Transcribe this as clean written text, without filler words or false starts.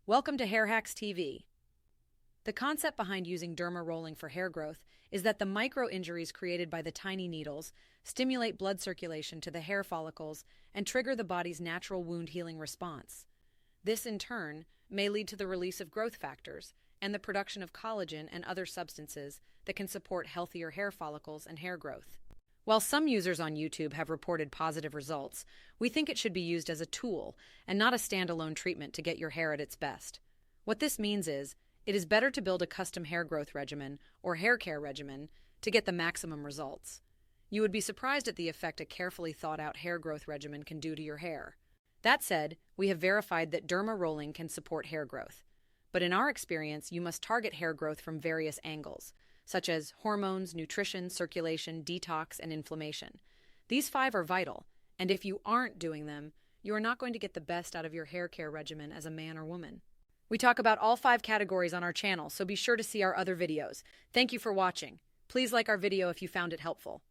Welcome to Hair Hacks TV. The concept behind using derma rolling for hair growth is that the micro-injuries created by the tiny needles stimulate blood circulation to the hair follicles and trigger the body's natural wound healing response. This, in turn, may lead to the release of growth factors and the production of collagen and other substances that can support healthier hair follicles and hair growth. While some users on YouTube have reported positive results, we think it should be used as a tool and not a standalone treatment to get your hair at its best. What this means is, it is better to build a custom hair growth regimen or hair care regimen to get the maximum results. You would be surprised at the effect a carefully thought out hair growth regimen can do to your hair. That said, we have verified that derma rolling can support hair growth. But in our experience, you must target hair growth from various angles, such as hormones, nutrition, circulation, detox, and inflammation. These 5 are vital, and if you aren't doing them, you are not going to get the best out of your hair care regimen as a man or woman. We talk about all 5 categories on our channel, so be sure to see our other videos. Thank you for watching. Please like our video if you found it helpful.